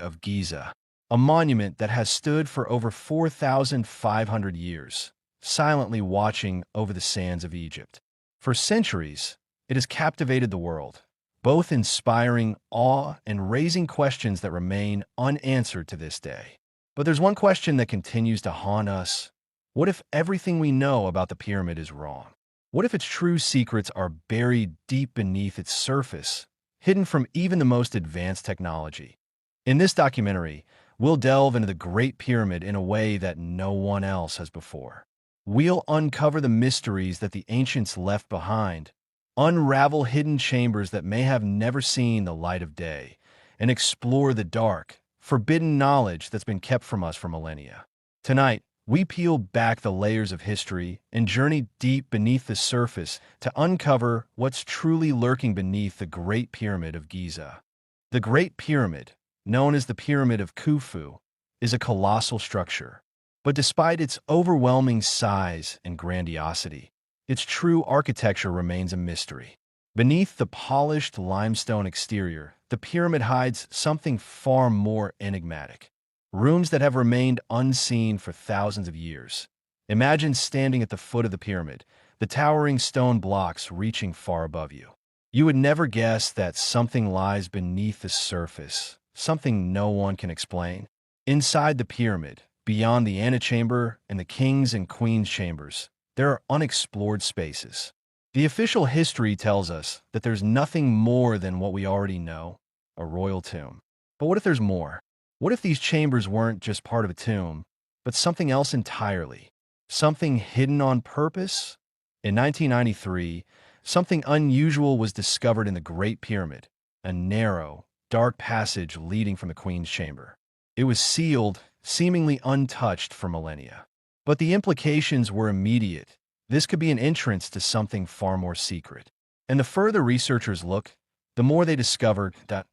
of Giza, a monument that has stood for over 4,500 years, silently watching over the sands of Egypt. For centuries, it has captivated the world, both inspiring awe and raising questions that remain unanswered to this day. But there's one question that continues to haunt us. What if everything we know about the pyramid is wrong? What if its true secrets are buried deep beneath its surface, hidden from even the most advanced technology? In this documentary, we'll delve into the Great Pyramid in a way that no one else has before. We'll uncover the mysteries that the ancients left behind, unravel hidden chambers that may have never seen the light of day, and explore the dark, forbidden knowledge that's been kept from us for millennia. Tonight, we peel back the layers of history and journey deep beneath the surface to uncover what's truly lurking beneath the Great Pyramid of Giza. The Great Pyramid, known as the Pyramid of Khufu, is a colossal structure. But despite its overwhelming size and grandiosity, its true architecture remains a mystery. Beneath the polished limestone exterior, the pyramid hides something far more enigmatic. Rooms that have remained unseen for thousands of years. Imagine standing at the foot of the pyramid, the towering stone blocks reaching far above you. You would never guess that something lies beneath the surface, something no one can explain. Inside the pyramid, beyond the antechamber and the king's and queen's chambers, there are unexplored spaces. The official history tells us that there's nothing more than what we already know, a royal tomb. But what if there's more? What if these chambers weren't just part of a tomb, but something else entirely? Something hidden on purpose? In 1993, something unusual was discovered in the Great Pyramid, a narrow, dark passage leading from the Queen's chamber. It was sealed, seemingly untouched for millennia. But the implications were immediate. This could be an entrance to something far more secret. And the further researchers looked, the more they discovered that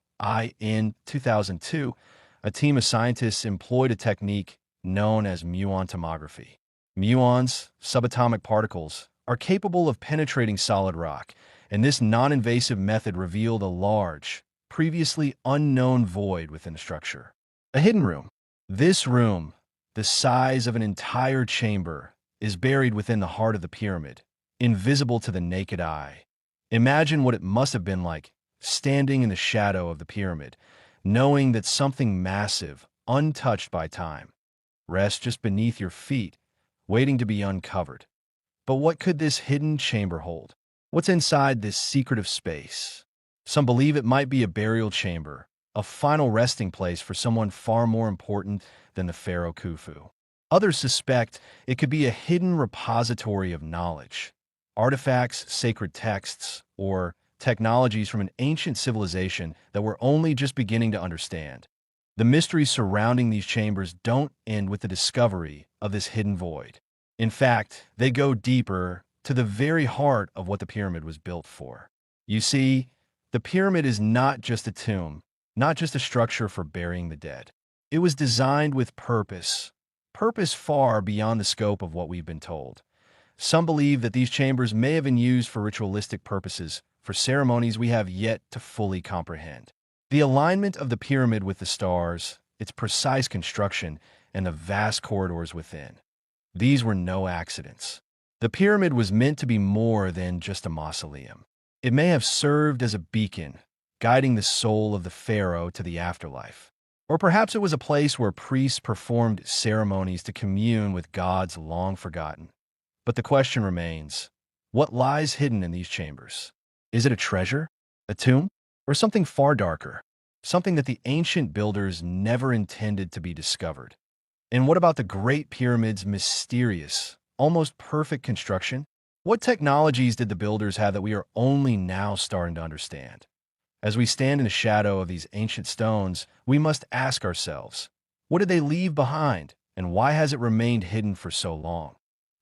in 2002, a team of scientists employed a technique known as muon tomography. Muons, subatomic particles, are capable of penetrating solid rock, and this non-invasive method revealed a large, previously unknown void within the structure. A hidden room. This room, the size of an entire chamber, is buried within the heart of the pyramid, invisible to the naked eye. Imagine what it must have been like, standing in the shadow of the pyramid, knowing that something massive, untouched by time, rests just beneath your feet, waiting to be uncovered. But what could this hidden chamber hold? What's inside this secretive space? Some believe it might be a burial chamber, a final resting place for someone far more important than the pharaoh Khufu. Others suspect it could be a hidden repository of knowledge, artifacts, sacred texts, or technologies from an ancient civilization that we're only just beginning to understand. The mysteries surrounding these chambers don't end with the discovery of this hidden void. In fact, they go deeper to the very heart of what the pyramid was built for. You see, the pyramid is not just a tomb, not just a structure for burying the dead. It was designed with purpose far beyond the scope of what we've been told. Some believe that these chambers may have been used for ritualistic purposes, for ceremonies we have yet to fully comprehend. The alignment of the pyramid with the stars, its precise construction, and the vast corridors within. These were no accidents. The pyramid was meant to be more than just a mausoleum. It may have served as a beacon, guiding the soul of the pharaoh to the afterlife. Or perhaps it was a place where priests performed ceremonies to commune with gods long forgotten. But the question remains, what lies hidden in these chambers? Is it a treasure, a tomb, or something far darker? Something that the ancient builders never intended to be discovered? And what about the Great Pyramid's mysterious, almost perfect construction? What technologies did the builders have that we are only now starting to understand? As we stand in the shadow of these ancient stones, we must ask ourselves, what did they leave behind, and why has it remained hidden for so long?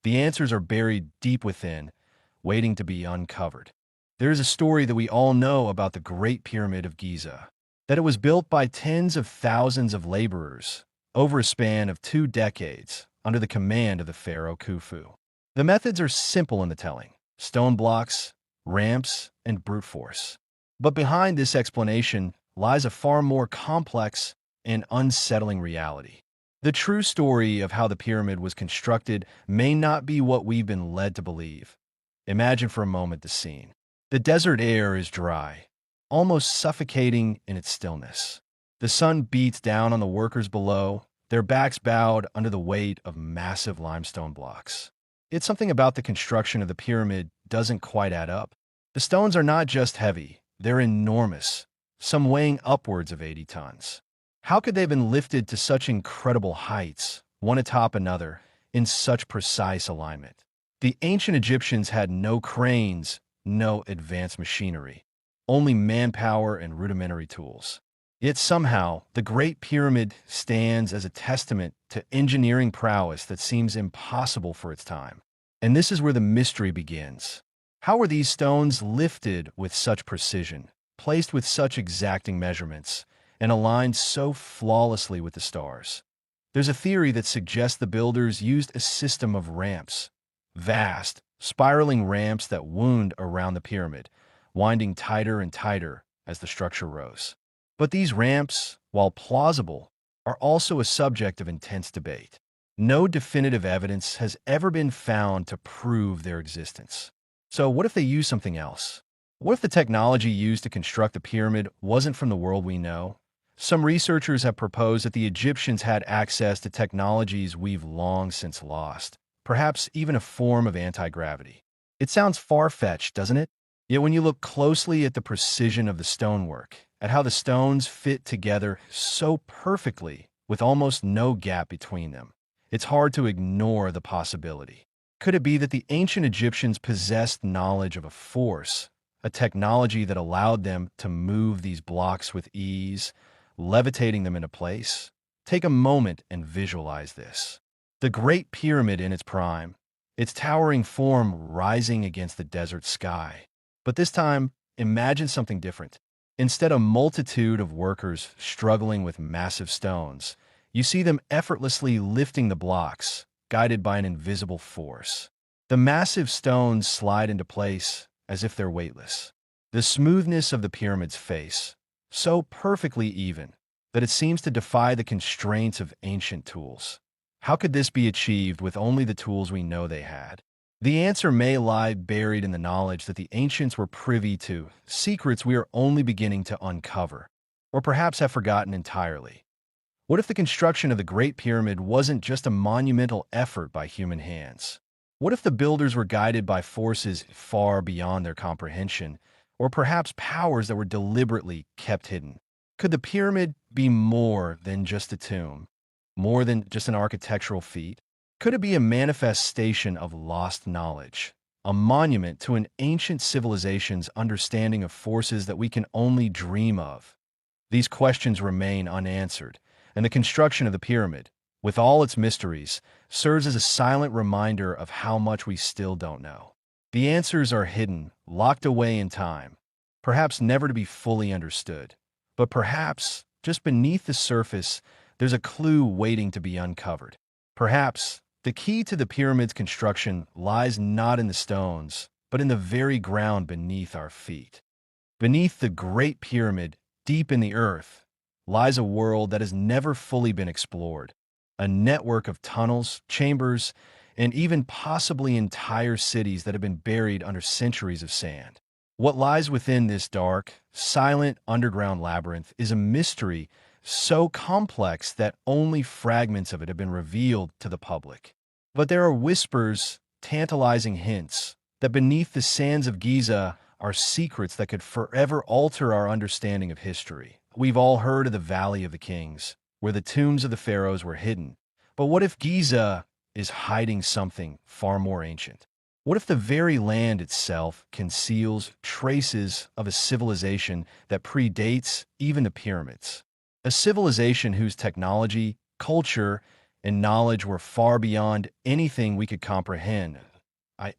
The answers are buried deep within, waiting to be uncovered. There is a story that we all know about the Great Pyramid of Giza, that it was built by tens of thousands of laborers over a span of 2 decades under the command of the pharaoh Khufu. The methods are simple in the telling: stone blocks, ramps, and brute force. But behind this explanation lies a far more complex and unsettling reality. The true story of how the pyramid was constructed may not be what we've been led to believe. Imagine for a moment the scene. The desert air is dry, almost suffocating in its stillness. The sun beats down on the workers below, their backs bowed under the weight of massive limestone blocks. It's something about the construction of the pyramid doesn't quite add up. The stones are not just heavy, they're enormous, some weighing upwards of 80 tons. How could they have been lifted to such incredible heights, one atop another, in such precise alignment? The ancient Egyptians had no cranes, no advanced machinery, only manpower and rudimentary tools. Yet somehow, the Great Pyramid stands as a testament to engineering prowess that seems impossible for its time. And this is where the mystery begins. How were these stones lifted with such precision, placed with such exacting measurements, and aligned so flawlessly with the stars? There's a theory that suggests the builders used a system of ramps, vast, spiraling ramps that wound around the pyramid, winding tighter and tighter as the structure rose. But these ramps, while plausible, are also a subject of intense debate. No definitive evidence has ever been found to prove their existence. So what if they used something else? What if the technology used to construct the pyramid wasn't from the world we know? Some researchers have proposed that the Egyptians had access to technologies we've long since lost, perhaps even a form of anti-gravity. It sounds far-fetched, doesn't it? Yet when you look closely at the precision of the stonework, at how the stones fit together so perfectly with almost no gap between them, it's hard to ignore the possibility. Could it be that the ancient Egyptians possessed knowledge of a force, a technology that allowed them to move these blocks with ease, levitating them into place? Take a moment and visualize this. The Great Pyramid in its prime, its towering form rising against the desert sky. But this time, imagine something different. Instead of a multitude of workers struggling with massive stones, you see them effortlessly lifting the blocks, guided by an invisible force. The massive stones slide into place as if they're weightless. The smoothness of the pyramid's face, so perfectly even that it seems to defy the constraints of ancient tools. How could this be achieved with only the tools we know they had? The answer may lie buried in the knowledge that the ancients were privy to, secrets we are only beginning to uncover, or perhaps have forgotten entirely. What if the construction of the Great Pyramid wasn't just a monumental effort by human hands? What if the builders were guided by forces far beyond their comprehension, or perhaps powers that were deliberately kept hidden? Could the pyramid be more than just a tomb, more than just an architectural feat? Could it be a manifestation of lost knowledge, a monument to an ancient civilization's understanding of forces that we can only dream of? These questions remain unanswered, and the construction of the pyramid, with all its mysteries, serves as a silent reminder of how much we still don't know. The answers are hidden, locked away in time, perhaps never to be fully understood. But perhaps, just beneath the surface, there's a clue waiting to be uncovered. Perhaps the key to the pyramid's construction lies not in the stones, but in the very ground beneath our feet. Beneath the Great Pyramid, deep in the earth, lies a world that has never fully been explored, a network of tunnels, chambers, and even possibly entire cities that have been buried under centuries of sand. What lies within this dark, silent underground labyrinth is a mystery so complex that only fragments of it have been revealed to the public. But there are whispers, tantalizing hints, that beneath the sands of Giza are secrets that could forever alter our understanding of history. We've all heard of the Valley of the Kings, where the tombs of the pharaohs were hidden. But what if Giza is hiding something far more ancient? What if the very land itself conceals traces of a civilization that predates even the pyramids? A civilization whose technology, culture, and knowledge were far beyond anything we could comprehend.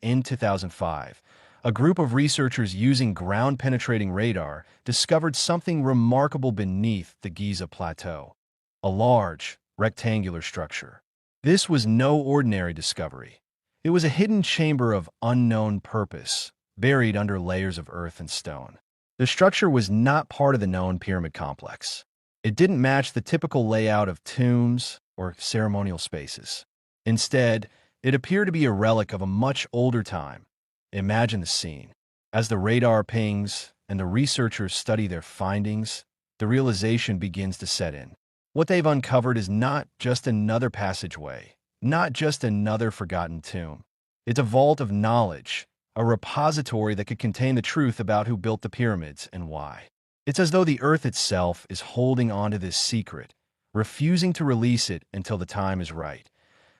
In 2005, a group of researchers using ground-penetrating radar discovered something remarkable beneath the Giza Plateau, a large, rectangular structure. This was no ordinary discovery. It was a hidden chamber of unknown purpose, buried under layers of earth and stone. The structure was not part of the known pyramid complex. It didn't match the typical layout of tombs or ceremonial spaces. Instead, it appeared to be a relic of a much older time. Imagine the scene. As the radar pings and the researchers study their findings, the realization begins to set in. What they've uncovered is not just another passageway, not just another forgotten tomb. It's a vault of knowledge, a repository that could contain the truth about who built the pyramids and why. It's as though the earth itself is holding onto this secret, refusing to release it until the time is right.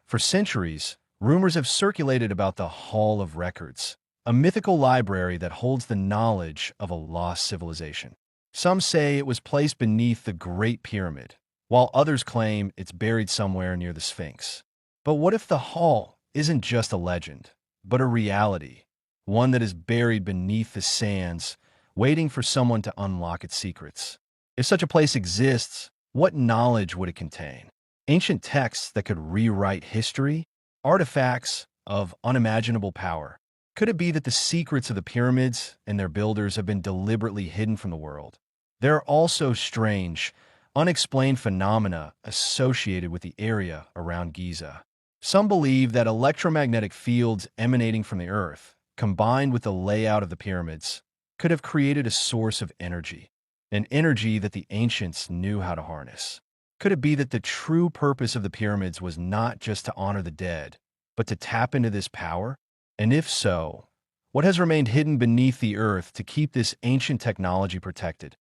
For centuries, rumors have circulated about the Hall of Records, a mythical library that holds the knowledge of a lost civilization. Some say it was placed beneath the Great Pyramid, while others claim it's buried somewhere near the Sphinx. But what if the hall isn't just a legend, but a reality, one that is buried beneath the sands, waiting for someone to unlock its secrets? If such a place exists, what knowledge would it contain? Ancient texts that could rewrite history? Artifacts of unimaginable power? Could it be that the secrets of the pyramids and their builders have been deliberately hidden from the world? There are also strange, unexplained phenomena associated with the area around Giza. Some believe that electromagnetic fields emanating from the Earth, combined with the layout of the pyramids, could have created a source of energy, an energy that the ancients knew how to harness. Could it be that the true purpose of the pyramids was not just to honor the dead, but to tap into this power? And if so, what has remained hidden beneath the earth to keep this ancient technology protected?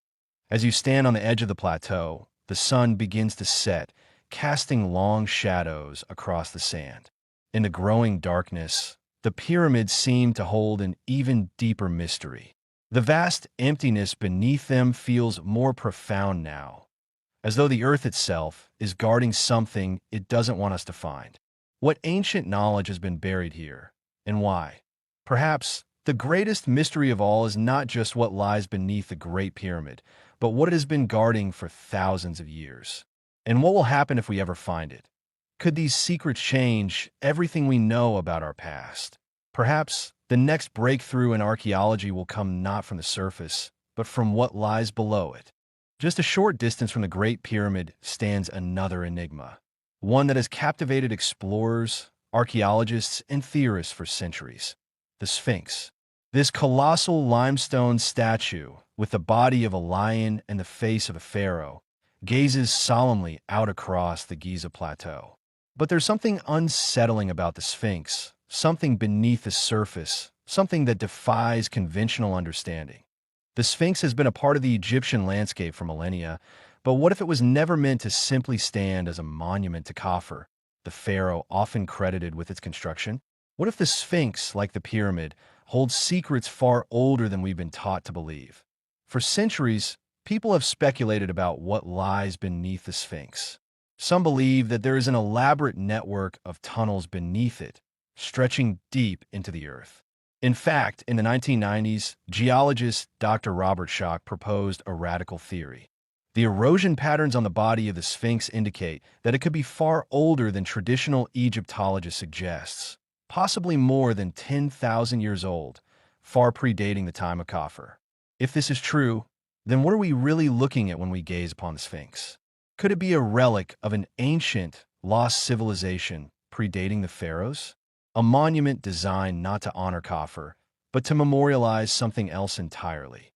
As you stand on the edge of the plateau, the sun begins to set, casting long shadows across the sand. In the growing darkness, the pyramids seem to hold an even deeper mystery. The vast emptiness beneath them feels more profound now, as though the earth itself is guarding something it doesn't want us to find. What ancient knowledge has been buried here, and why? Perhaps the greatest mystery of all is not just what lies beneath the Great Pyramid, but what it has been guarding for thousands of years. And what will happen if we ever find it? Could these secrets change everything we know about our past? Perhaps the next breakthrough in archaeology will come not from the surface, but from what lies below it. Just a short distance from the Great Pyramid stands another enigma, one that has captivated explorers, archaeologists, and theorists for centuries: the Sphinx. This colossal limestone statue, with the body of a lion and the face of a pharaoh, gazes solemnly out across the Giza Plateau. But there's something unsettling about the Sphinx, something beneath the surface, something that defies conventional understanding. The Sphinx has been a part of the Egyptian landscape for millennia, but what if it was never meant to simply stand as a monument to Khafre, the pharaoh often credited with its construction? What if the Sphinx, like the pyramid, holds secrets far older than we've been taught to believe? For centuries, people have speculated about what lies beneath the Sphinx. Some believe that there is an elaborate network of tunnels beneath it, stretching deep into the earth. In fact, in the 1990s, geologist Dr. Robert Schoch proposed a radical theory. The erosion patterns on the body of the Sphinx indicate that it could be far older than traditional Egyptology suggests, possibly more than 10,000 years old, far predating the time of Khafre. If this is true, then what are we really looking at when we gaze upon the Sphinx? Could it be a relic of an ancient, lost civilization predating the pharaohs? A monument designed not to honor Khafre, but to memorialize something else entirely?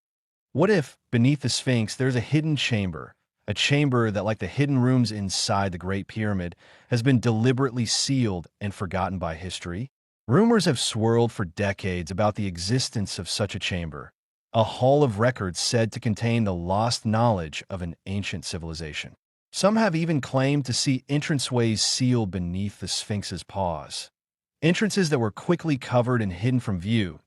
What if, beneath the Sphinx, there's a hidden chamber, a chamber that, like the hidden rooms inside the Great Pyramid, has been deliberately sealed and forgotten by history? Rumors have swirled for decades about the existence of such a chamber, a hall of records said to contain the lost knowledge of an ancient civilization. Some have even claimed to see entranceways sealed beneath the Sphinx's paws, entrances that were quickly covered and hidden from view.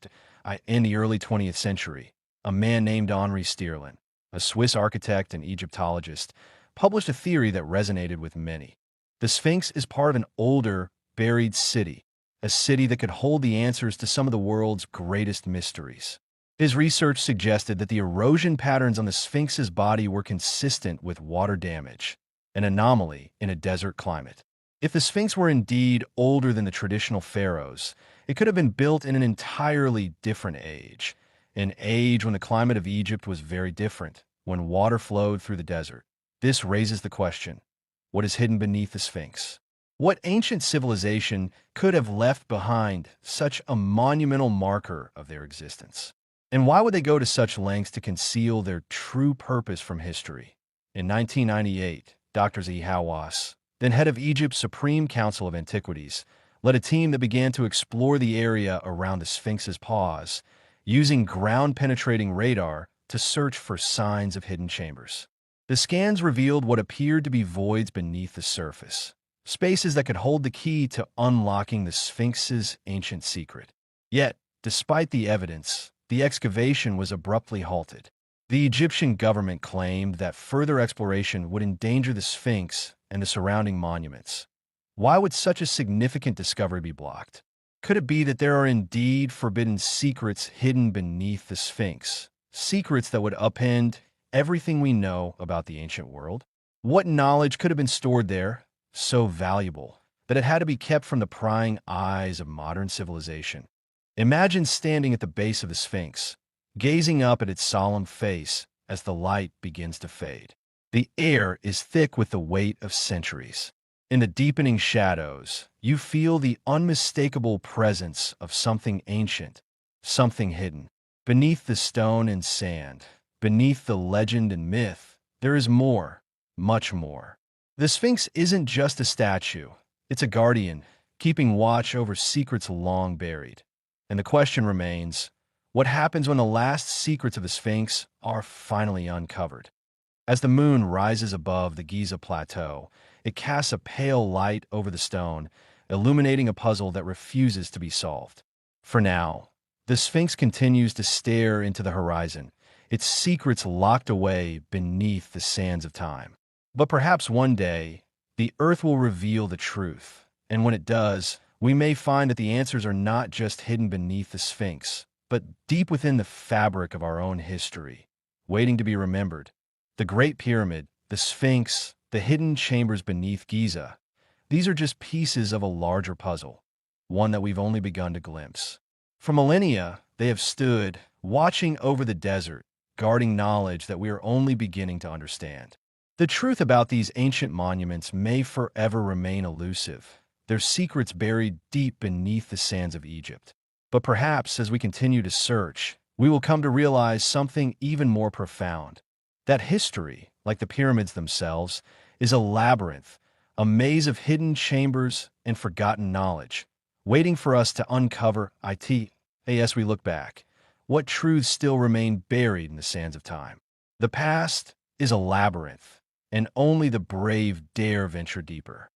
In the early 20th century, a man named Henri Stierlin, a Swiss architect and Egyptologist, published a theory that resonated with many. The Sphinx is part of an older, buried city, a city that could hold the answers to some of the world's greatest mysteries. His research suggested that the erosion patterns on the Sphinx's body were consistent with water damage, an anomaly in a desert climate. If the Sphinx were indeed older than the traditional pharaohs, it could have been built in an entirely different age, an age when the climate of Egypt was very different, when water flowed through the desert. This raises the question, what is hidden beneath the Sphinx? What ancient civilization could have left behind such a monumental marker of their existence? And why would they go to such lengths to conceal their true purpose from history? In 1998, Dr. Zahi Hawass, then head of Egypt's Supreme Council of Antiquities, led a team that began to explore the area around the Sphinx's paws, using ground-penetrating radar to search for signs of hidden chambers. The scans revealed what appeared to be voids beneath the surface, spaces that could hold the key to unlocking the Sphinx's ancient secret. Yet, despite the evidence, the excavation was abruptly halted. The Egyptian government claimed that further exploration would endanger the Sphinx and the surrounding monuments. Why would such a significant discovery be blocked? Could it be that there are indeed forbidden secrets hidden beneath the Sphinx? Secrets that would upend everything we know about the ancient world? What knowledge could have been stored there, so valuable, that it had to be kept from the prying eyes of modern civilization? Imagine standing at the base of the Sphinx, gazing up at its solemn face as the light begins to fade. The air is thick with the weight of centuries. In the deepening shadows, you feel the unmistakable presence of something ancient, something hidden. Beneath the stone and sand, beneath the legend and myth, there is more, much more. The Sphinx isn't just a statue, it's a guardian, keeping watch over secrets long buried. And the question remains, what happens when the last secrets of the Sphinx are finally uncovered? As the moon rises above the Giza Plateau, it casts a pale light over the stone, illuminating a puzzle that refuses to be solved. For now, the Sphinx continues to stare into the horizon, its secrets locked away beneath the sands of time. But perhaps one day, the Earth will reveal the truth, and when it does, we may find that the answers are not just hidden beneath the Sphinx, but deep within the fabric of our own history, waiting to be remembered. The Great Pyramid, the Sphinx, the hidden chambers beneath Giza, these are just pieces of a larger puzzle, one that we've only begun to glimpse. For millennia, they have stood, watching over the desert, guarding knowledge that we are only beginning to understand. The truth about these ancient monuments may forever remain elusive, their secrets buried deep beneath the sands of Egypt. But perhaps as we continue to search, we will come to realize something even more profound. That history, like the pyramids themselves, is a labyrinth, a maze of hidden chambers and forgotten knowledge, waiting for us to uncover as we look back. What truths still remain buried in the sands of time? The past is a labyrinth, and only the brave dare venture deeper.